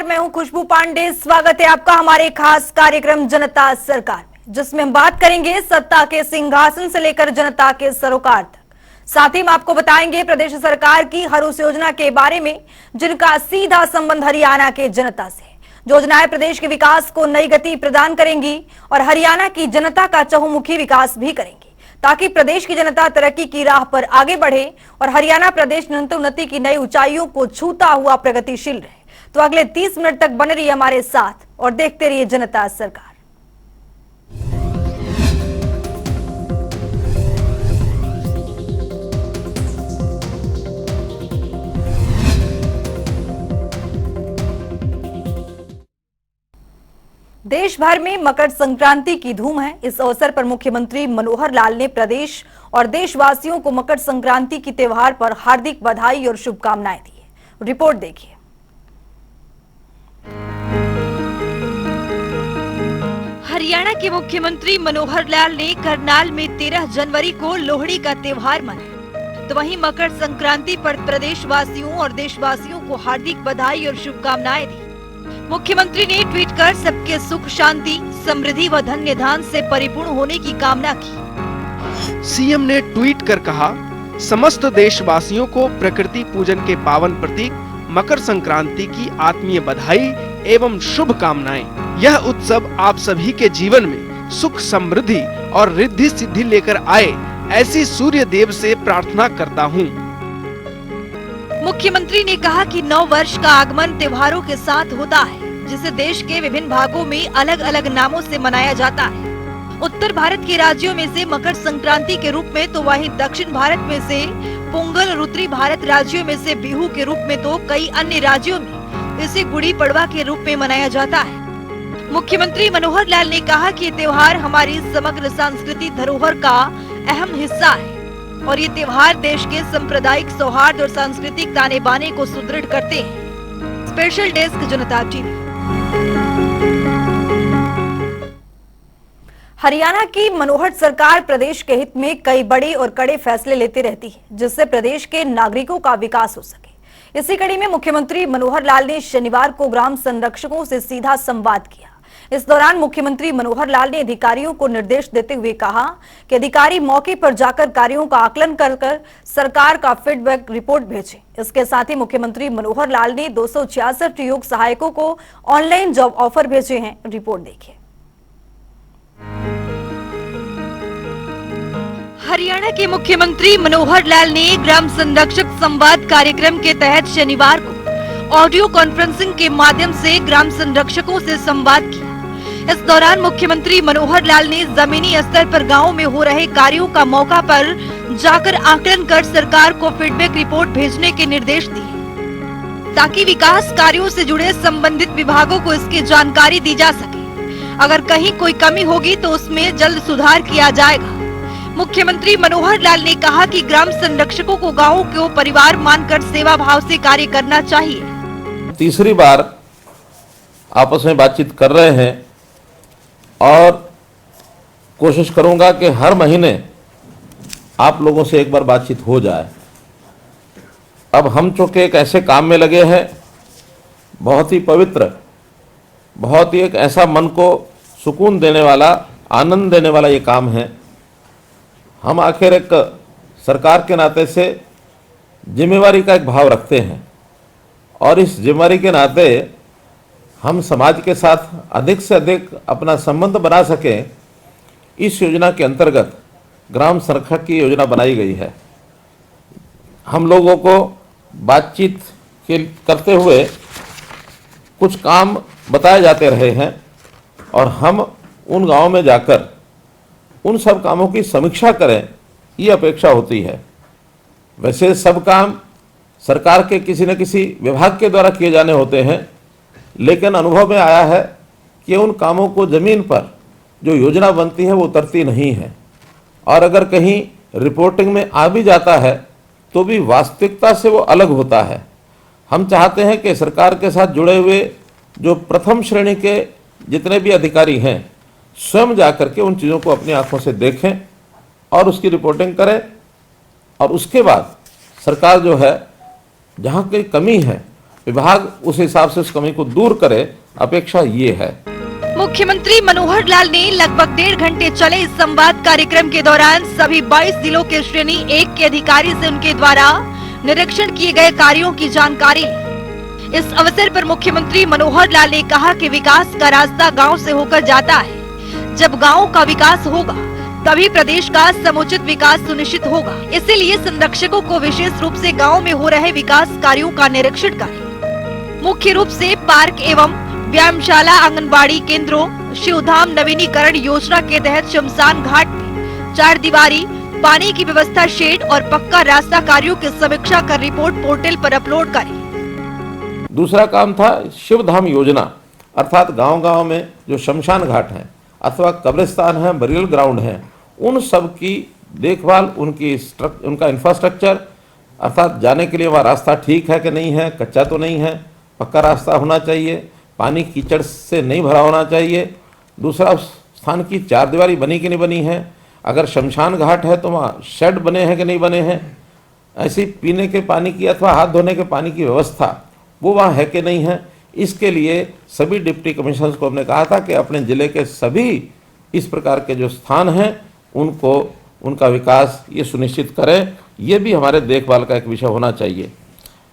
नमस्कार, मैं हूं खुशबू पांडे। स्वागत है आपका हमारे खास कार्यक्रम जनता सरकार में, जिसमें हम बात करेंगे सत्ता के सिंहासन से लेकर जनता के सरोकार तक। साथ ही हम आपको बताएंगे प्रदेश सरकार की हर उस योजना के बारे में जिनका सीधा संबंध हरियाणा के जनता से। योजनाएं प्रदेश के विकास को नई गति प्रदान करेंगी और हरियाणा की जनता का चहुमुखी विकास भी करेंगी, ताकि प्रदेश की जनता तरक्की की राह पर आगे बढ़े और हरियाणा प्रदेश निरंतर उन्नति की नई ऊंचाइयों को छूता हुआ प्रगतिशील रहे। तो अगले 30 मिनट तक बने रहिए हमारे साथ और देखते रहिए जनता सरकार। देश भर में मकर संक्रांति की धूम है। इस अवसर पर मुख्यमंत्री मनोहर लाल ने प्रदेश और देशवासियों को मकर संक्रांति की त्योहार पर हार्दिक बधाई और शुभकामनाएं दी है। रिपोर्ट देखिए। हरियाणा के मुख्यमंत्री मनोहर लाल ने करनाल में 13 जनवरी को लोहड़ी का त्योहार मनाया, तो वहीं मकर संक्रांति पर प्रदेशवासियों और देशवासियों को हार्दिक बधाई और शुभकामनाएं दी। मुख्यमंत्री ने ट्वीट कर सबके सुख शांति समृद्धि व धन्य धान से परिपूर्ण होने की कामना की। सीएम ने ट्वीट कर कहा, समस्त देशवासियों को प्रकृति पूजन के पावन प्रतीक मकर संक्रांति की आत्मीय बधाई एवं शुभकामनाएं। यह उत्सव आप सभी के जीवन में सुख समृद्धि और रिद्धि सिद्धि लेकर आए, ऐसी सूर्य देव से प्रार्थना करता हूँ। मुख्यमंत्री ने कहा कि नव वर्ष का आगमन त्योहारों के साथ होता है, जिसे देश के विभिन्न भागों में अलग अलग नामों से मनाया जाता है। उत्तर भारत के राज्यों में से मकर संक्रांति के रूप में, तो वहीं दक्षिण भारत में से पोंगल और उत्तरी भारत राज्यों में से बिहू के रूप में, तो कई अन्य राज्यों में इसे गुड़ी पड़वा के रूप में मनाया जाता है। मुख्यमंत्री मनोहर लाल ने कहा कि ये त्योहार हमारी समग्र सांस्कृतिक धरोहर का अहम हिस्सा है और ये त्योहार देश के सांप्रदायिक सौहार्द और सांस्कृतिक ताने बाने को सुदृढ़ करते हैं। स्पेशल डेस्क जनता टीवी। हरियाणा की मनोहर सरकार प्रदेश के हित में कई बड़े और कड़े फैसले लेती रहती है, जिससे प्रदेश के नागरिकों का विकास हो सके। इसी कड़ी में मुख्यमंत्री मनोहर लाल ने शनिवार को ग्राम संरक्षकों से सीधा संवाद किया। इस दौरान मुख्यमंत्री मनोहर लाल ने अधिकारियों को निर्देश देते हुए कहा कि अधिकारी मौके पर जाकर कार्यों का आकलन कर सरकार का फीडबैक रिपोर्ट भेजें। इसके साथ ही मुख्यमंत्री मनोहर लाल ने 266 योग सहायकों को ऑनलाइन जॉब ऑफर भेजे हैं। रिपोर्ट देखिए। हरियाणा के मुख्यमंत्री मनोहर लाल ने ग्राम संरक्षक संवाद कार्यक्रम के तहत शनिवार को ऑडियो कॉन्फ्रेंसिंग के माध्यम से ग्राम संरक्षकों से संवाद किया। इस दौरान मुख्यमंत्री मनोहर लाल ने जमीनी स्तर पर गांवों में हो रहे कार्यों का मौका पर जाकर आकलन कर सरकार को फीडबैक रिपोर्ट भेजने के निर्देश दिए, ताकि विकास कार्यों से जुड़े संबंधित विभागों को इसकी जानकारी दी जा सके। अगर कहीं कोई कमी होगी तो उसमें जल्द सुधार किया जाएगा। मुख्यमंत्री मनोहर लाल ने कहा कि ग्राम संरक्षकों को गांवों को परिवार मानकर सेवा भाव से कार्य करना चाहिए। तीसरी बार आपस में बातचीत कर रहे हैं और कोशिश करूंगा कि हर महीने आप लोगों से एक बार बातचीत हो जाए। अब हम चूंकि एक ऐसे काम में लगे हैं, बहुत ही पवित्र, बहुत ही एक ऐसा मन को सुकून देने वाला, आनंद देने वाला ये काम है। हम आखिर एक सरकार के नाते से जिम्मेवारी का एक भाव रखते हैं और इस जिम्मेवारी के नाते हम समाज के साथ अधिक से अधिक अपना संबंध बना सकें, इस योजना के अंतर्गत ग्राम संरक्षक की योजना बनाई गई है। हम लोगों को बातचीत करते हुए कुछ काम बताए जाते रहे हैं और हम उन गांवों में जाकर उन सब कामों की समीक्षा करें, ये अपेक्षा होती है। वैसे सब काम सरकार के किसी न किसी विभाग के द्वारा किए जाने होते हैं, लेकिन अनुभव में आया है कि उन कामों को ज़मीन पर जो योजना बनती है वो उतरती नहीं है और अगर कहीं रिपोर्टिंग में आ भी जाता है तो भी वास्तविकता से वो अलग होता है। हम चाहते हैं कि सरकार के साथ जुड़े हुए जो प्रथम श्रेणी के जितने भी अधिकारी हैं, स्वयं जाकर के उन चीज़ों को अपनी आंखों से देखें और उसकी रिपोर्टिंग करें और उसके बाद सरकार जो है जहाँ कोई कमी है विभाग उस हिसाब से उस कमी को दूर करे, अपेक्षा ये है। मुख्यमंत्री मनोहर लाल ने लगभग 1.5 घंटे चले इस संवाद कार्यक्रम के दौरान सभी 22 जिलों के श्रेणी 1 के अधिकारी से उनके द्वारा निरीक्षण किए गए कार्यों की जानकारी ली। इस अवसर पर मुख्यमंत्री मनोहर लाल ने कहा कि विकास का रास्ता गांव से होकर जाता है। जब गांव का विकास होगा तभी प्रदेश का समुचित विकास सुनिश्चित होगा। इसीलिए संरक्षकों को विशेष रूप से गाँव में हो रहे विकास कार्यों का निरीक्षण करें। मुख्य रूप से पार्क एवं व्यायामशाला, आंगनबाड़ी केंद्रों, शिवधाम नवीनीकरण योजना के तहत शमशान घाट में 4 दीवारी, पानी की व्यवस्था, शेड और पक्का रास्ता कार्यों की समीक्षा कर रिपोर्ट पोर्टल पर अपलोड करें। दूसरा काम था शिवधाम योजना, अर्थात गांव-गांव में जो शमशान घाट हैं अथवा कब्रिस्तान है, बरियल ग्राउंड है, उन सब की देखभाल, उनका इंफ्रास्ट्रक्चर, अर्थात जाने के लिए वह रास्ता ठीक है कि नहीं है, कच्चा तो नहीं है, पक्का रास्ता होना चाहिए, पानी कीचड़ से नहीं भरा होना चाहिए। दूसरा, स्थान की 4 दीवारी बनी कि नहीं बनी है, अगर शमशान घाट है तो वहाँ शेड बने हैं कि नहीं बने हैं, ऐसी पीने के पानी की अथवा हाथ धोने के पानी की व्यवस्था वो वहाँ है कि नहीं है। इसके लिए सभी डिप्टी कमिश्नर्स को हमने कहा था कि अपने ज़िले के सभी इस प्रकार के जो स्थान हैं उनको उनका विकास ये सुनिश्चित करें। ये भी हमारे देखभाल का एक विषय होना चाहिए।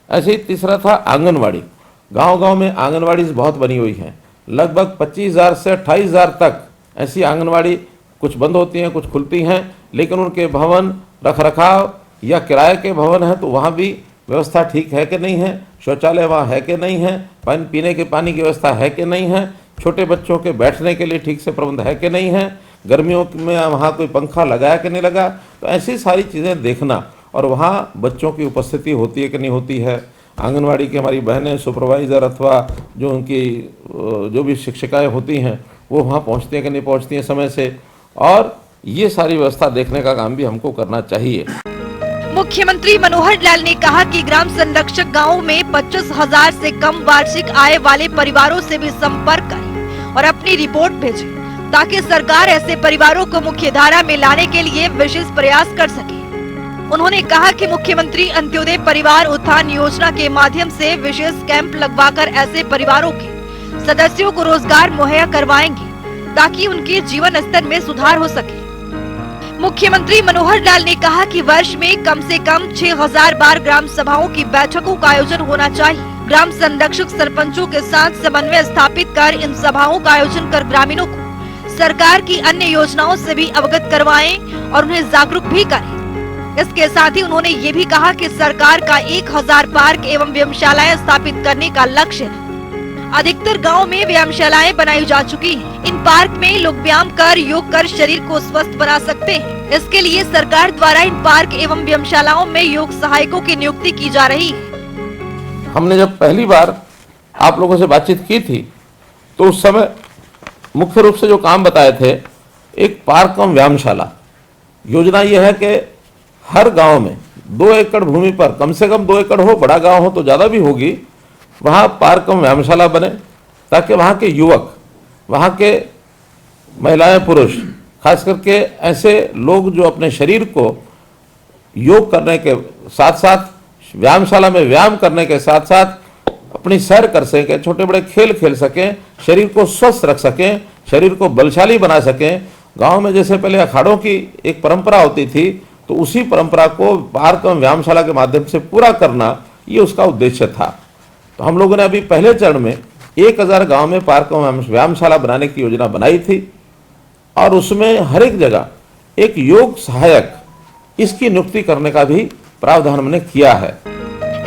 ऐसे ही तीसरा था आंगनवाड़ी। गांव-गांव में आंगनवाड़ी बहुत बनी हुई हैं, लगभग 25,000 से 28,000 तक ऐसी आंगनवाड़ी, कुछ बंद होती हैं, कुछ खुलती हैं, लेकिन उनके भवन रखरखाव या किराए के भवन हैं तो वहाँ भी व्यवस्था ठीक है कि नहीं है, शौचालय वहाँ है कि नहीं है, पानी पीने के पानी की व्यवस्था है कि नहीं है, छोटे बच्चों के बैठने के लिए ठीक से प्रबंध है कि नहीं है, गर्मियों में वहाँ कोई पंखा लगाया कि नहीं लगा। तो ऐसी सारी चीज़ें देखना, और वहाँ बच्चों की उपस्थिति होती है कि नहीं होती है, आंगनवाड़ी की हमारी बहनें, सुपरवाइज़र अथवा जो उनकी जो भी शिक्षिकाएँ होती हैं वो वहाँ पहुँचती हैं कि नहीं पहुँचती हैं समय से, और ये सारी व्यवस्था देखने का काम भी हमको करना चाहिए। मुख्यमंत्री मनोहर लाल ने कहा कि ग्राम संरक्षक गाँव में 25,000 से कम वार्षिक आय वाले परिवारों से भी संपर्क करें और अपनी रिपोर्ट भेजें, ताकि सरकार ऐसे परिवारों को मुख्य धारा में लाने के लिए विशेष प्रयास कर सके। उन्होंने कहा कि मुख्यमंत्री अंत्योदय परिवार उत्थान योजना के माध्यम से विशेष कैंप लगवाकर ऐसे परिवारों के सदस्यों को रोजगार मुहैया करवाएंगे, ताकि उनके जीवन स्तर में सुधार हो सके। मुख्यमंत्री मनोहर लाल ने कहा कि वर्ष में कम से कम 6,000 बार ग्राम सभाओं की बैठकों का आयोजन होना चाहिए। ग्राम संरक्षक सरपंचों के साथ समन्वय स्थापित कर इन सभाओं का आयोजन कर ग्रामीणों को सरकार की अन्य योजनाओं से भी अवगत करवाएं और उन्हें जागरूक भी करें। इसके साथ ही उन्होंने ये भी कहा कि सरकार का 1,000 पार्क एवं व्यायामशालाएं स्थापित करने का लक्ष्य है। अधिकतर गाँव में व्यायामशालाएं बनाई जा चुकी हैं। इन पार्क में लोग व्यायाम कर, योग कर शरीर को स्वस्थ बना सकते हैं। इसके लिए सरकार द्वारा इन पार्क एवं व्यायामशालाओं में योग सहायकों की नियुक्ति की जा रही है। हमने जब पहली बार आप लोगों से बातचीत की थी तो उस समय मुख्य रूप से जो काम बताए थे, एक पार्क एवं व्यायामशाला योजना यह है कि हर गांव में 2 एकड़ भूमि पर, कम से कम 2 एकड़ हो, बड़ा गांव हो तो ज़्यादा भी होगी, वहाँ पार्क एवं व्यायामशाला बने, ताकि वहाँ के युवक, वहाँ के महिलाएं, पुरुष, खास करके ऐसे लोग जो अपने शरीर को योग करने के साथ साथ, व्यायामशाला में व्यायाम करने के साथ साथ अपनी सैर कर सकें, छोटे बड़े खेल खेल सकें, शरीर को स्वस्थ रख सकें, शरीर को बलशाली बना सकें। गांव में जैसे पहले अखाड़ों की एक परंपरा होती थी, तो उसी परंपरा को पार्क एवं व्यायामशाला के माध्यम से पूरा करना, ये उसका उद्देश्य था। तो हम लोगों ने अभी पहले चरण में 1,000 गांव में पार्क एवं व्यायामशाला बनाने की योजना बनाई थी, और उसमें हर एक जगह एक योग सहायक, इसकी नियुक्ति करने का भी प्रावधान हमने किया है।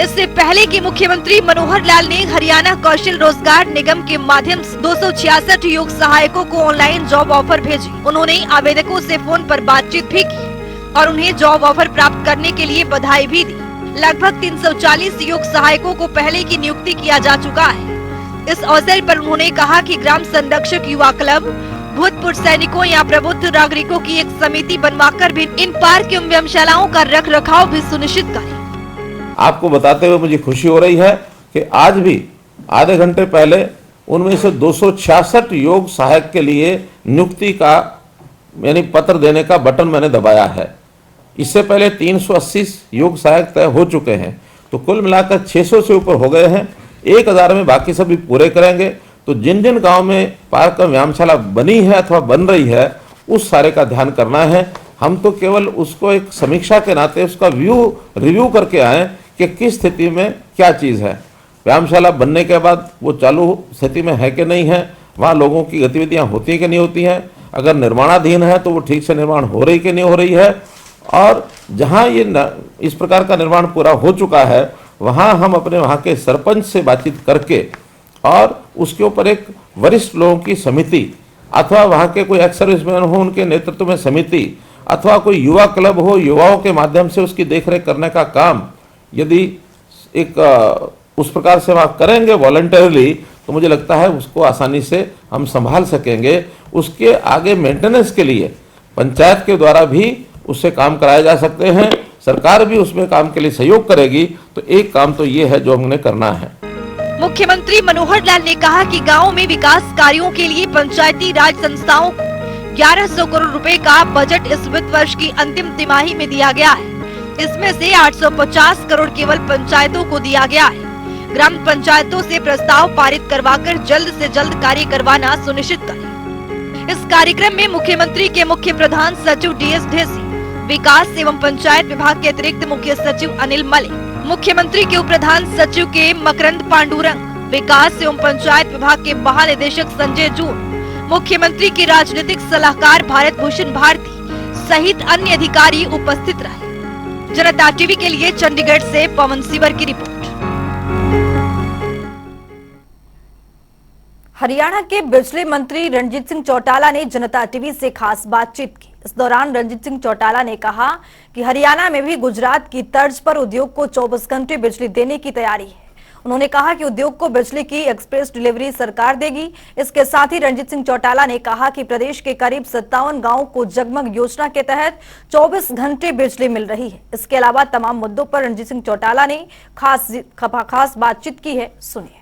इससे पहले कि मुख्यमंत्री मनोहर लाल ने हरियाणा कौशल रोजगार निगम के माध्यम से 266 योग सहायकों को ऑनलाइन जॉब ऑफर भेजे। उन्होंने आवेदकों से फोन पर बातचीत भी की और उन्हें जॉब ऑफर प्राप्त करने के लिए बधाई भी दी। लगभग 340 योग सहायकों को पहले की नियुक्ति किया जा चुका है। इस अवसर पर उन्होंने कहा कि ग्राम संरक्षक युवा क्लब, भूतपूर्व सैनिकों या प्रबुद्ध नागरिकों की एक समिति बनवाकर भी इन पार्क एवं व्यायामशालाओं का रख रखाव भी सुनिश्चित करें। आपको बताते हुए मुझे खुशी हो रही है कि आज भी आधे घंटे पहले उनमें से 266 योग सहायक के लिए नियुक्ति का यानी पत्र देने का बटन मैंने दबाया है। इससे पहले 380 योग सहायक तय हो चुके हैं, तो कुल मिलाकर 600 से ऊपर हो गए हैं। 1000 में बाकी सभी पूरे करेंगे। तो जिन जिन गांव में पार्क और व्यायामशाला बनी है अथवा बन रही है उस सारे का ध्यान करना है। हम तो केवल उसको एक समीक्षा के नाते उसका रिव्यू करके आए कि किस स्थिति में क्या चीज़ है। व्यायामशाला बनने के बाद वो चालू स्थिति में है कि नहीं है, वहाँ लोगों की गतिविधियाँ होती हैं कि नहीं होती हैं, अगर निर्माणाधीन है तो वो ठीक से निर्माण हो रही कि नहीं हो रही है, और जहाँ ये इस प्रकार का निर्माण पूरा हो चुका है वहाँ हम अपने वहाँ के सरपंच से बातचीत करके और उसके ऊपर एक वरिष्ठ लोगों की समिति अथवा वहाँ के कोई एक्स सर्विसमैन हो उनके नेतृत्व में समिति अथवा कोई युवा क्लब हो, युवाओं के माध्यम से उसकी देखरेख करने का काम यदि एक उस प्रकार से वहाँ करेंगे वॉलंटरली तो मुझे लगता है उसको आसानी से हम संभाल सकेंगे। उसके आगे मेंटेनेंस के लिए पंचायत के द्वारा भी उससे काम कराए जा सकते हैं, सरकार भी उसमें काम के लिए सहयोग करेगी। तो एक काम तो ये है जो हमने करना है। मुख्यमंत्री मनोहर लाल ने कहा कि गांव में विकास कार्यों के लिए पंचायती राज संस्थाओं को 1100 करोड़ रुपए का बजट इस वित्त वर्ष की अंतिम तिमाही में दिया गया है। इसमें से 850 करोड़ केवल पंचायतों को दिया गया है। ग्राम पंचायतों से प्रस्ताव पारित करवाकर जल्द से जल्द कार्य करवाना सुनिश्चित करें। इस कार्यक्रम में मुख्यमंत्री के मुख्य प्रधान सचिव DS ढेसी, विकास एवं पंचायत विभाग के अतिरिक्त मुख्य सचिव अनिल मलिक, मुख्यमंत्री के उप प्रधान सचिव के मकरंद पांडुरंग, विकास एवं पंचायत विभाग के महानिदेशक संजय जून, मुख्यमंत्री के राजनीतिक सलाहकार भारत भूषण भारती सहित अन्य अधिकारी उपस्थित रहे। जनता टीवी के लिए चंडीगढ़ से पवन सिवर की रिपोर्ट। हरियाणा के बिजली मंत्री रणजीत सिंह चौटाला ने जनता टीवी से खास बातचीत की। इस दौरान रणजीत सिंह चौटाला ने कहा कि हरियाणा में भी गुजरात की तर्ज पर उद्योग को 24 घंटे बिजली देने की तैयारी है। उन्होंने कहा कि उद्योग को बिजली की एक्सप्रेस डिलीवरी सरकार देगी। इसके साथ ही रणजीत सिंह चौटाला ने कहा कि प्रदेश के करीब 57 गांवों को जगमग योजना के तहत 24 घंटे बिजली मिल रही है। इसके अलावा तमाम मुद्दों पर रणजीत सिंह चौटाला ने खास बातचीत की है, सुनिए।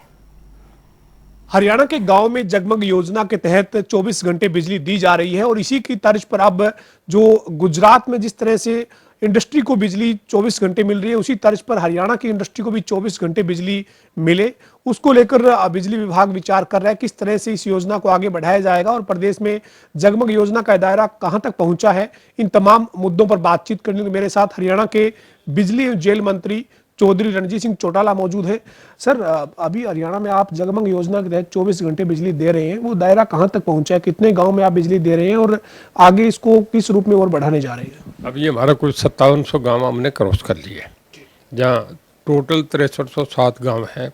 हरियाणा के गांव में जगमग योजना के तहत 24 घंटे बिजली दी जा रही है और इसी की तर्ज पर अब जो गुजरात में जिस तरह से इंडस्ट्री को बिजली 24 घंटे मिल रही है उसी तर्ज पर हरियाणा की इंडस्ट्री को भी 24 घंटे बिजली मिले, उसको लेकर बिजली विभाग विचार कर रहा है किस तरह से इस योजना को आगे बढ़ाया जाएगा और प्रदेश में जगमग योजना का दायरा कहां तक पहुंचा है। इन तमाम मुद्दों पर बातचीत करने के लिए मेरे साथ हरियाणा के बिजली एवं जेल मंत्री चौधरी रणजीत सिंह चौटाला मौजूद है। सर, अभी हरियाणा में आप जगमग योजना के तहत 24 घंटे बिजली दे रहे हैं, वो दायरा कहां तक पहुंचा है, कितने गांव में आप बिजली दे रहे हैं और आगे इसको किस रूप में और बढ़ाने जा रहे हैं? अब ये हमारा कुल 5700 गांव हमने क्रॉस कर लिए, जहाँ टोटल 6307 गांव हैं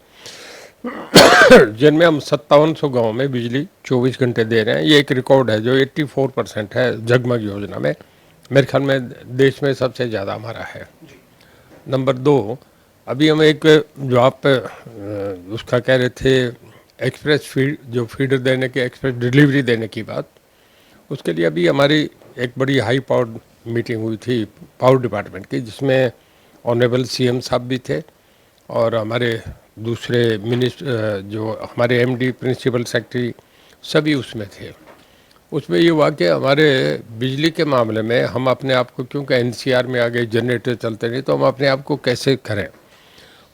जिनमें हम 5700 गाँव में बिजली 24 घंटे दे रहे हैं। ये एक रिकॉर्ड है जो 84% है जगमग योजना में। मेरे ख्याल में देश में सबसे ज़्यादा हमारा है। नंबर 2, अभी हम एक जो आप उसका कह रहे थे एक्सप्रेस फीडर देने की, एक्सप्रेस डिलीवरी देने की बात, उसके लिए अभी हमारी एक बड़ी हाई पावर्ड मीटिंग हुई थी पावर डिपार्टमेंट की, जिसमें ऑनरेबल CM साहब भी थे और हमारे दूसरे मिनिस्टर जो हमारे MD प्रिंसिपल सेक्रेटरी सभी उसमें थे। उसमें ये हुआ कि हमारे बिजली के मामले में हम अपने आप को, क्योंकि NCR में आगे जनरेटर चलते नहीं, तो हम अपने आप को कैसे करें।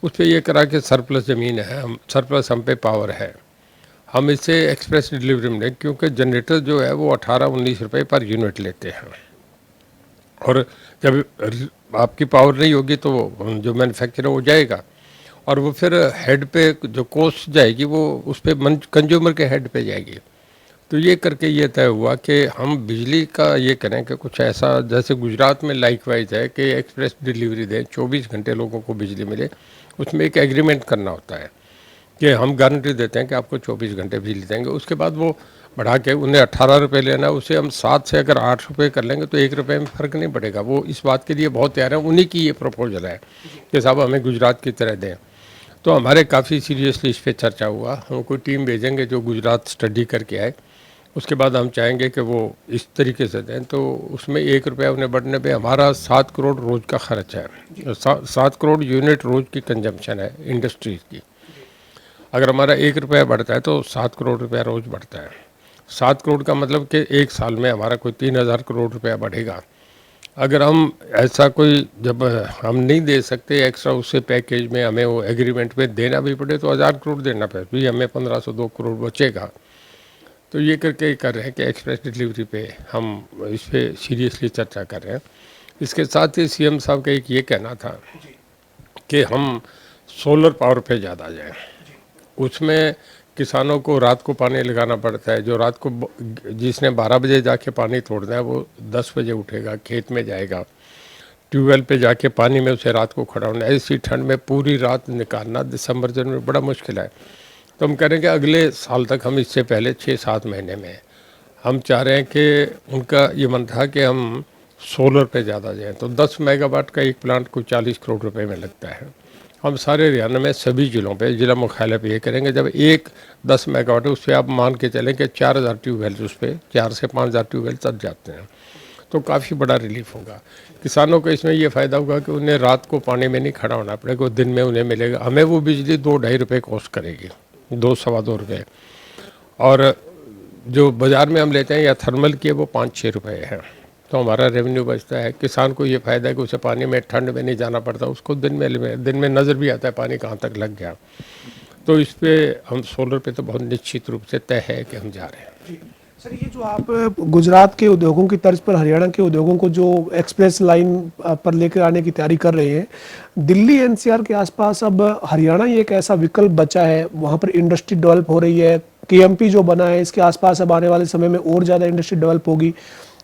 उस पर यह करा कि सरप्लस ज़मीन है, हम सरप्लस हम पे पावर है, हम इसे एक्सप्रेस डिलीवरी में दें, क्योंकि जनरेटर जो है वो 18-19 रुपये पर यूनिट लेते हैं और जब आपकी पावर नहीं होगी तो जो मैन्युफैक्चरर हो जाएगा और वो फिर हेड पे जो कॉस्ट जाएगी वो उस पर कंज्यूमर के हेड पे जाएगी। तो ये करके ये तय हुआ कि हम बिजली का ये करें कि कुछ ऐसा जैसे गुजरात में लाइकवाइज है कि एक्सप्रेस डिलीवरी दें, 24 घंटे लोगों को बिजली मिले। उसमें एक एग्रीमेंट करना होता है कि हम गारंटी देते हैं कि आपको 24 घंटे बिजली देंगे। उसके बाद वो बढ़ा के उन्हें 18 रुपये लेना है, उसे हम 7 से अगर 8 रुपये कर लेंगे तो 1 रुपये में फ़र्क नहीं पड़ेगा। वो इस बात के लिए बहुत तैयार है, उन्हीं की ये प्रपोजल है कि साहब हमें गुजरात की तरह दें। तो हमारे काफ़ी सीरियसली इस पर चर्चा हुआ। हम कोई टीम भेजेंगे जो गुजरात स्टडी करके आए, उसके बाद हम चाहेंगे कि वो इस तरीके से दें। तो उसमें 1 रुपया उन्हें बढ़ने पे हमारा 7 करोड़ रोज़ का खर्च है, 7 करोड़ यूनिट रोज़ की कंजम्पशन है इंडस्ट्रीज़ की। अगर हमारा 1 रुपया बढ़ता है तो 7 करोड़ रुपया रोज़ बढ़ता है। 7 करोड़ का मतलब कि एक साल में हमारा कोई 3000 करोड़ रुपया बढ़ेगा। अगर हम ऐसा कोई जब हम नहीं दे सकते एक्स्ट्रा उससे पैकेज में हमें वो एग्रीमेंट में देना भी पड़े तो 1000 करोड़ देना पड़े, भी हमें 1502 करोड़ बचेगा। तो ये करके कर रहे हैं कि एक्सप्रेस डिलीवरी पे हम इस पे सीरियसली चर्चा कर रहे हैं। इसके साथ ही सीएम साहब का एक ये कहना था कि हम सोलर पावर पे ज़्यादा जाएं। उसमें किसानों को रात को पानी लगाना पड़ता है, जो रात को जिसने 12 बजे जाके पानी तोड़ना है वो 10 बजे उठेगा, खेत में जाएगा, ट्यूबवेल पे जाके पानी में उसे रात को खड़ा होना। ऐसी ठंड में पूरी रात निकालना दिसंबर जनवरी में बड़ा मुश्किल है। तो हम कह रहे हैं कि अगले साल तक हम इससे पहले 6-7 महीने में हम चाह रहे हैं कि उनका ये मन था कि हम सोलर पे ज़्यादा जाएं। तो 10 मेगावाट का एक प्लांट को 40 करोड़ रुपए में लगता है। हम सारे हरियाणा में सभी जिलों पे जिला मुख्यालय पे ये करेंगे। जब एक 10 मेगावाट है उस पर आप मान के चलें कि 4000 ट्यूबवेल उस पर 4 से 5000 ट्यूबवेल चल जाते हैं, तो काफ़ी बड़ा रिलीफ होगा। किसानों को इसमें ये फ़ायदा होगा कि उन्हें रात को पानी में नहीं खड़ा होना पड़ेगा, दिन में उन्हें मिलेगा। हमें वो बिजली 2-2.5 रुपये कॉस्ट करेगी, 2-2.25 रुपये, और जो बाज़ार में हम लेते हैं या थर्मल की वो 5-6 रुपये है। तो हमारा रेवेन्यू बचता है। किसान को ये फ़ायदा है कि उसे पानी में ठंड में नहीं जाना पड़ता, उसको दिन में नज़र भी आता है पानी कहाँ तक लग गया। तो इस पे हम सोलर पे तो बहुत निश्चित रूप से तय है कि हम जा रहे हैं। सर, ये जो आप गुजरात के उद्योगों की तर्ज पर हरियाणा के उद्योगों को जो एक्सप्रेस लाइन पर लेकर आने की तैयारी कर रहे हैं, दिल्ली एनसीआर के आसपास अब हरियाणा ही एक ऐसा विकल्प बचा है। वहाँ पर इंडस्ट्री डेवलप हो रही है, केएमपी जो बना है इसके आसपास अब आने वाले समय में और ज़्यादा इंडस्ट्री डेवलप होगी।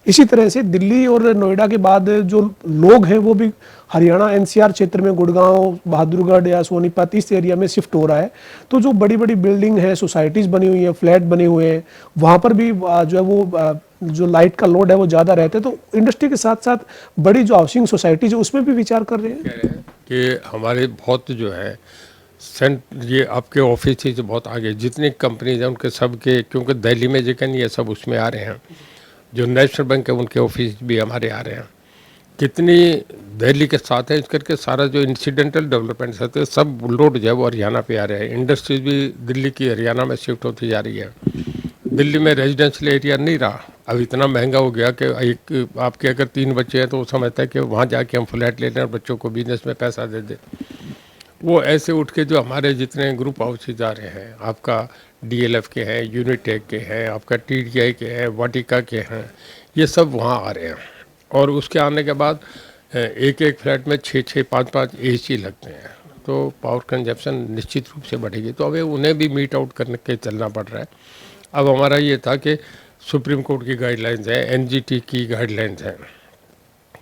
इसी तरह से दिल्ली और नोएडा के बाद जो लोग हैं वो भी हरियाणा एनसीआर क्षेत्र में गुड़गांव, बहादुरगढ़ या सोनीपत इस एरिया में शिफ्ट हो रहा है। तो जो बड़ी बड़ी बिल्डिंग है, सोसाइटीज़ बनी हुई हैं, फ्लैट बने हुए हैं, वहाँ पर भी जो है वो जो लाइट का लोड है वो ज़्यादा रहता है। तो इंडस्ट्री के साथ साथ बड़ी जो हाउसिंग सोसाइटीज है उसमें भी विचार कर रहे हैं कि हमारे बहुत जो है ये आपके ऑफिस से बहुत आगे जितनी कंपनीज हैं उनके सब के, क्योंकि दिल्ली में जो नहीं है सब उसमें आ रहे हैं। जो नेशनल बैंक है उनके ऑफिस भी हमारे आ रहे हैं। कितनी दिल्ली के साथ है, इस करके सारा जो इंसिडेंटल डेवलपमेंट है सब लोड जो है वो हरियाणा पे आ रहे हैं। इंडस्ट्रीज भी दिल्ली की हरियाणा में शिफ्ट होती जा रही है। दिल्ली में रेजिडेंशियल एरिया नहीं रहा, अब इतना महंगा हो गया कि एक आपके अगर 3 बच्चे हैं तो वो समझता है कि वहाँ जाके हम फ्लैट ले लें और बच्चों को बिजनेस में पैसा दे दें। वो ऐसे उठ के जो हमारे जितने ग्रुप हाउसेज आ रहे हैं, आपका डीएलएफ के हैं, यूनिटेक के हैं, आपका टीडीआई के हैं, वाटिका के हैं, ये सब वहाँ आ रहे हैं। और उसके आने के बाद एक एक फ्लैट में 6-6, 5-5 एसी लगते हैं, तो पावर कंजप्शन निश्चित रूप से बढ़ेगी। तो अब उन्हें भी मीट आउट करने के चलना पड़ रहा है। अब हमारा ये था कि सुप्रीम कोर्ट की गाइडलाइंस है, एनजीटी की गाइडलाइंस हैं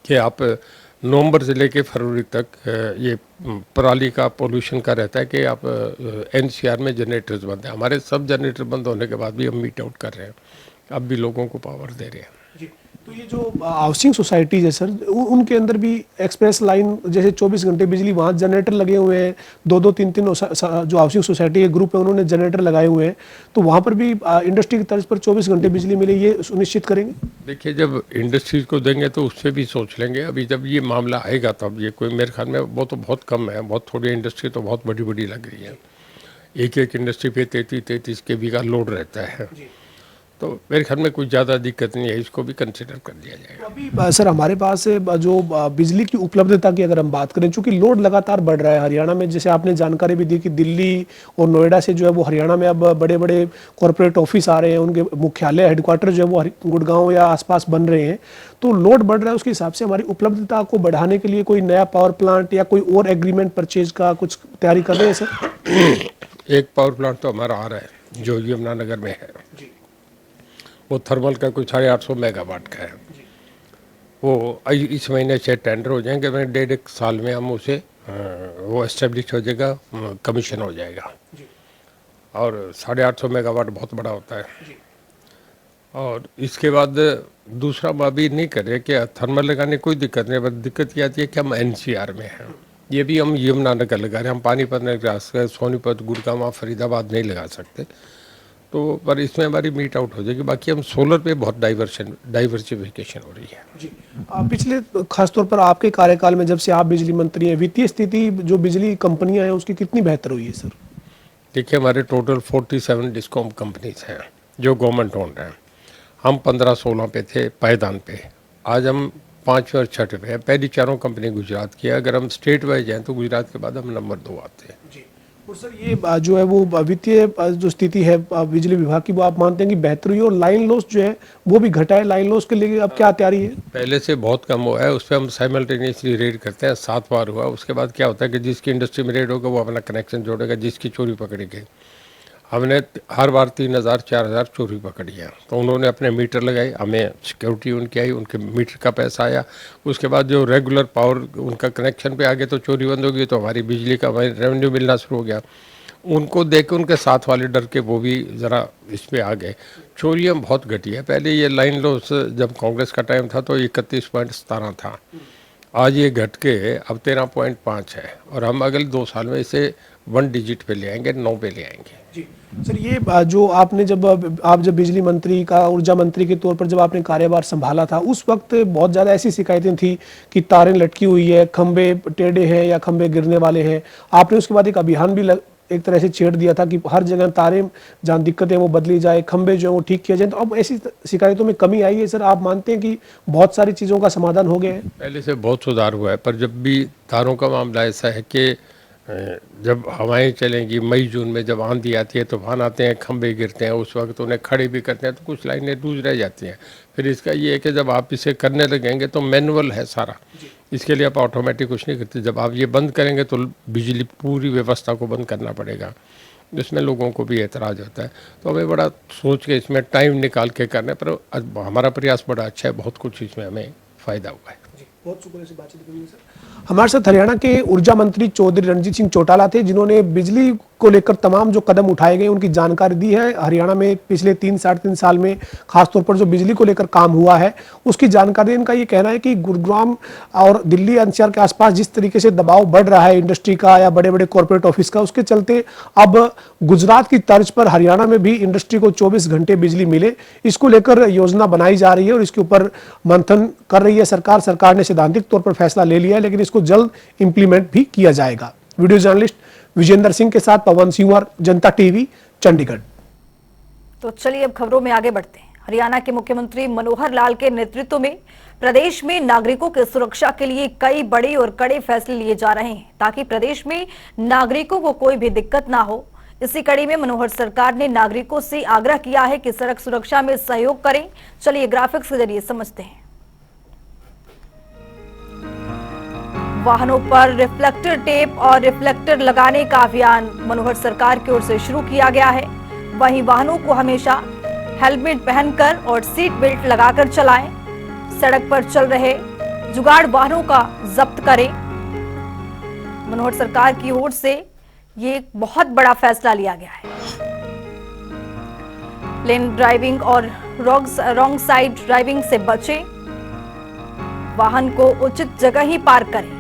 कि आप नवंबर से लेके फरवरी तक ये पराली का पोल्यूशन का रहता है कि आप एनसीआर में जनरेटर्स बंद हैं। हमारे सब जनरेटर बंद होने के बाद भी हम मीट आउट कर रहे हैं, अब भी लोगों को पावर दे रहे हैं। तो ये जो हाउसिंग सोसाइटीज है सर, उनके अंदर भी एक्सप्रेस लाइन जैसे 24 घंटे बिजली, वहाँ जनरेटर लगे हुए हैं, 2-2, 3-3 जो हाउसिंग सोसाइटी के ग्रुप है उन्होंने जनरेटर लगाए हुए हैं। तो वहाँ पर भी इंडस्ट्री की तर्ज पर 24 घंटे बिजली मिले, ये सुनिश्चित करेंगे। देखिए, जब इंडस्ट्रीज को देंगे तो उससे भी सोच लेंगे। अभी जब ये मामला आएगा तब ये कोई मेरे ख्याल में वो तो बहुत कम है, बहुत थोड़ी इंडस्ट्री तो बहुत बड़ी बड़ी लग रही है। एक इंडस्ट्री पे 33 केवी का लोड रहता है, तो मेरे ख्याल में कुछ ज़्यादा दिक्कत नहीं है, इसको भी कंसिडर कर लिया जाएगा। अभी सर हमारे पास जो बिजली की उपलब्धता की अगर हम बात करें, चूंकि लोड लगातार बढ़ रहा है हरियाणा में, जैसे आपने जानकारी भी दी कि दिल्ली और नोएडा से जो है वो हरियाणा में अब बड़े बड़े कॉरपोरेट ऑफिस आ रहे हैं, उनके मुख्यालय हेडक्वार्टर जो है वो गुड़गांव या आसपास बन रहे हैं। तो लोड बढ़ रहा है, उसके हिसाब से हमारी उपलब्धता को बढ़ाने के लिए कोई नया पावर प्लांट या कोई और एग्रीमेंट परचेज का कुछ तैयारी कर रहे हैं सर? एक पावर प्लांट तो हमारा आ रहा है जो यमुनानगर में है, वो थर्मल का कुछ 850 मेगावाट का है। वो इस महीने से टेंडर हो जाएंगे, 1.5 साल में हम उसे वो एस्टेब्लिश हो जाएगा, कमीशन हो जाएगा। और 850 मेगावाट बहुत बड़ा होता है। और इसके बाद दूसरा हम अभी नहीं कर रहे कि थर्मल लगाने कोई दिक्कत नहीं, बस दिक्कत ये आती है कि हम एनसीआर में हैं। ये भी हम यमुनानगर लगा रहे हैं, हम पानीपत नहीं लगा सकते, सोनीपत, गुड़गांव, फरीदाबाद नहीं लगा सकते। तो पर इसमें हमारी मीट आउट हो जाएगी। बाकी हम सोलर पे बहुत डाइवर्सिफिकेशन हो रही है जी। पिछले खासतौर पर आपके कार्यकाल में जब से आप बिजली मंत्री हैं, वित्तीय स्थिति जो बिजली कंपनियां हैं उसकी कितनी बेहतर हुई है सर? देखिए, हमारे टोटल 47 डिस्कॉम कंपनीज हैं जो गवर्नमेंट ओन्ड हैं। हम 15-16 पे थे पायदान पे, आज हम 5वें और 6वें हैं। पहली चारों कंपनी गुजरात की है। अगर हम स्टेट वाइज हैं तो गुजरात के बाद हम नंबर 2 आते हैं। और सर ये जो है वो वित्तीय जो स्थिति है बिजली विभाग की, वो आप मानते हैं कि बेहतर हुई और लाइन लॉस जो है वो भी घटा है? लाइन लॉस के लिए अब क्या तैयारी है? पहले से बहुत कम हुआ है। उस पर हम साइमल्टेनियसली रेड करते हैं। 7 बार हुआ। उसके बाद क्या होता है कि जिसकी इंडस्ट्री में रेड होगा वो अपना कनेक्शन जोड़ेगा, जिसकी चोरी पकड़ी गई। हमने हर बार 3000 4000 चोरी पकड़ी है। तो उन्होंने अपने मीटर लगाए, हमें सिक्योरिटी उनकी आई, उनके मीटर का पैसा आया। उसके बाद जो रेगुलर पावर उनका कनेक्शन पे आ गया तो चोरी बंद हो गई, तो हमारी बिजली का रेवेन्यू मिलना शुरू हो गया। उनको देख के उनके साथ वाले डर के वो भी ज़रा इस पर आ गए। चोरियाँ बहुत घटी है। पहले ये लाइन लॉस जब कांग्रेस का टाइम था तो 31.17 था। आज ये घट के अब 13.5 है और हम अगले 2 साल में इसे 1 डिजिट पे ले आएंगे, 9 पे ले आएंगे। जी सर, ये जो आपने जब बिजली मंत्री का, ऊर्जा मंत्री के तौर पर जब आपने कार्यभार संभाला था, उस वक्त बहुत ज़्यादा ऐसी शिकायतें थी कि तारें लटकी हुई है, खंबे टेढ़े हैं या खंबे गिरने वाले हैं। आपने उसके बाद एक अभियान भी एक तरह से छेड़ दिया था कि हर जगह तारें जहाँ दिक्कतें वो बदली जाए, खंबे जो है वो ठीक किया जाए। तो अब ऐसी शिकायतों में कमी आई है सर? आप मानते हैं कि बहुत सारी चीज़ों का समाधान हो गया है? पहले से बहुत सुधार हुआ है, पर जब भी तारों का मामला ऐसा है कि जब हवाएं चलेंगी, मई जून में जब आंधी आती है, तूफान आते हैं, खंबे गिरते हैं, उस वक्त उन्हें खड़े भी करते हैं तो कुछ लाइनें लूज रह जाती हैं। फिर इसका ये है कि जब आप इसे करने लगेंगे तो मैनुअल है सारा, इसके लिए आप ऑटोमेटिक कुछ नहीं करते। जब आप ये बंद करेंगे तो बिजली पूरी व्यवस्था को बंद करना पड़ेगा, इसमें लोगों को भी एतराज़ होता है। तो हमें बड़ा सोच के इसमें टाइम निकाल के करने पर हमारा प्रयास बड़ा अच्छा है, बहुत कुछ इसमें हमें फ़ायदा हुआ है। बहुत शुक्रिया से बातचीत करने सर। हमारे साथ हरियाणा के ऊर्जा मंत्री चौधरी रणजीत सिंह चौटाला थे, जिन्होंने बिजली को लेकर तमाम जो कदम उठाए गए उनकी जानकारी दी है। हरियाणा में पिछले 3-3.5 साल में खासतौर पर जो बिजली को लेकर काम हुआ है उसकी जानकारी। इनका ये कहना है कि गुरुग्राम और दिल्ली एनसीआर के आसपास जिस तरीके से दबाव बढ़ रहा है इंडस्ट्री का या बड़े बड़े कॉर्पोरेट ऑफिस का, उसके चलते अब गुजरात की तर्ज पर हरियाणा में भी इंडस्ट्री को 24 घंटे बिजली मिले, इसको लेकर योजना बनाई जा रही है और इसके ऊपर मंथन कर रही है सरकार। सरकार ने सैद्धांतिक तौर पर फैसला ले लिया है, लेकिन इसको जल्द इंप्लीमेंट भी किया जाएगा। वीडियो जर्नलिस्ट विजेंद्र सिंह के साथ पवन सिंह, जनता टीवी, चंडीगढ़। तो चलिए अब खबरों में आगे बढ़ते हैं। हरियाणा के मुख्यमंत्री मनोहर लाल के नेतृत्व में प्रदेश में नागरिकों की सुरक्षा के लिए कई बड़े और कड़े फैसले लिए जा रहे हैं ताकि प्रदेश में नागरिकों को कोई भी दिक्कत ना हो। इसी कड़ी में मनोहर सरकार ने नागरिकों से आग्रह किया है कि सड़क सुरक्षा में सहयोग करें। चलिए ग्राफिक्स के जरिए समझते हैं। वाहनों पर रिफ्लेक्टर टेप और रिफ्लेक्टर लगाने का अभियान मनोहर सरकार की ओर से शुरू किया गया है। वहीं वाहनों को हमेशा हेलमेट पहनकर और सीट बेल्ट लगाकर चलाएं। सड़क पर चल रहे जुगाड़ वाहनों का जब्त करें। मनोहर सरकार की ओर से ये एक बहुत बड़ा फैसला लिया गया है। लेन ड्राइविंग और रॉन्ग साइड ड्राइविंग से बचें। वाहन को उचित जगह ही पार्क करें।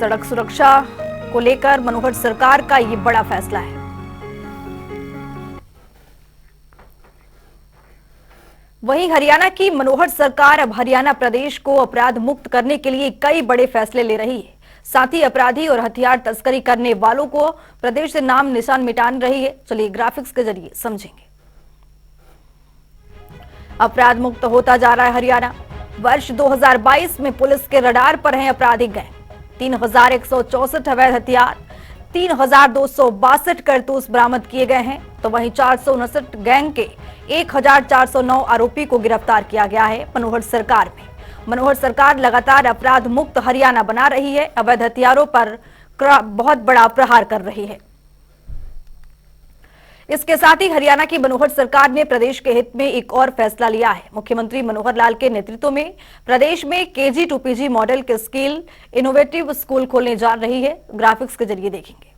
सड़क सुरक्षा को लेकर मनोहर सरकार का ये बड़ा फैसला है। वहीं हरियाणा की मनोहर सरकार अब हरियाणा प्रदेश को अपराध मुक्त करने के लिए कई बड़े फैसले ले रही है। साथ ही अपराधी और हथियार तस्करी करने वालों को प्रदेश से नाम निशान मिटान रही है। चलिए ग्राफिक्स के जरिए समझेंगे। अपराध मुक्त होता जा रहा है हरियाणा। वर्ष 2022 में पुलिस के रडार पर हैं आपराधिक गैंग। 3164 अवैध हथियार, 3262 कारतूस बरामद किए गए हैं। तो वहीं 459 गैंग के 1409 आरोपी को गिरफ्तार किया गया है। मनोहर सरकार में मनोहर सरकार लगातार अपराध मुक्त हरियाणा बना रही है। अवैध हथियारों पर बहुत बड़ा प्रहार कर रही है। इसके साथ ही हरियाणा की मनोहर सरकार ने प्रदेश के हित में एक और फैसला लिया है। मुख्यमंत्री मनोहर लाल के नेतृत्व में प्रदेश में KG to PG मॉडल के स्किल इनोवेटिव स्कूल खोलने जा रही है। ग्राफिक्स के जरिए देखेंगे।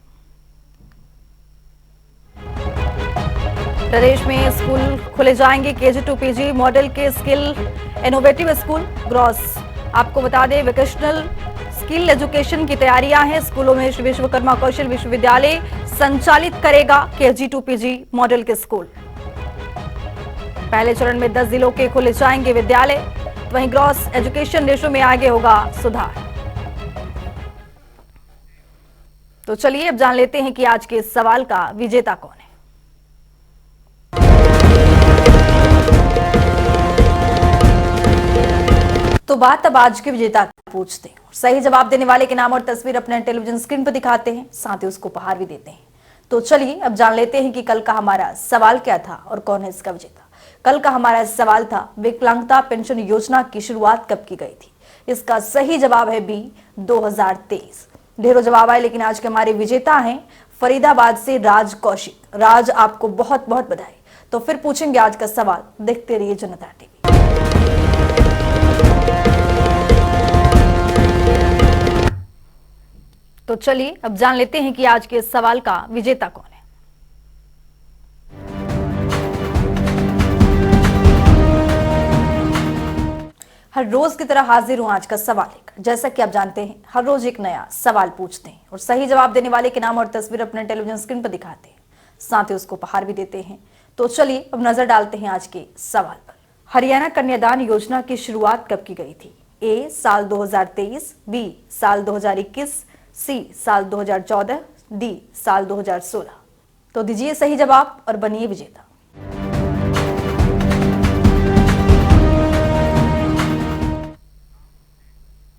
प्रदेश में स्कूल खोले जाएंगे KG to PG मॉडल के स्किल इनोवेटिव स्कूल। ग्रॉस आपको बता दें वोकेशनल स्किल एजुकेशन की तैयारियां हैं। स्कूलों में श्री विश्वकर्मा कौशल विश्वविद्यालय संचालित करेगा KG to PG मॉडल के स्कूल। पहले चरण में 10 जिलों के खोले जाएंगे विद्यालय। वहीं ग्रॉस एजुकेशन रेशो में आगे होगा सुधार। तो चलिए अब जान लेते हैं कि आज के इस सवाल का विजेता कौन है। तो बात अब आज के विजेता की पूछते हैं। सही जवाब देने वाले के नाम और तस्वीर अपने टेलीविजन स्क्रीन पर दिखाते हैं, साथ ही उसको उपहार भी देते हैं। तो चलिए अब जान लेते हैं कि कल का हमारा सवाल क्या था और कौन है इसका विजेता। कल का हमारा सवाल था विकलांगता पेंशन योजना की शुरुआत कब की गई थी। इसका सही जवाब है बी 2023। ढेरों जवाब आए, लेकिन आज के हमारे विजेता हैं फरीदाबाद से राज कौशिक। राज, आपको बहुत बहुत बधाई। तो फिर पूछेंगे आज का सवाल, देखते रहिए जनता टीवी। तो चलिए अब जान लेते हैं कि आज के सवाल का विजेता कौन है। हर रोज की तरह हाजिर हूं आज का सवाल लेकर। जैसा कि आप जानते हैं, हर रोज एक नया सवाल पूछते हैं और सही जवाब देने वाले के नाम और तस्वीर अपने टेलीविजन स्क्रीन पर दिखाते हैं, साथ ही उसको उपहार भी देते हैं। तो चलिए अब नजर डालते हैं आज के सवाल पर। हरियाणा कन्यादान योजना की शुरुआत कब की गई थी? ए साल 2023, बी साल 2021, सी साल 2014, डी साल 2016। तो दीजिए सही जवाब और बनिए विजेता।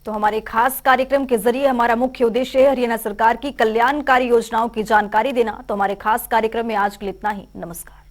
तो हमारे खास कार्यक्रम के जरिए हमारा मुख्य उद्देश्य है हरियाणा सरकार की कल्याणकारी योजनाओं की जानकारी देना। तो हमारे खास कार्यक्रम में आज के लिए इतना ही। नमस्कार।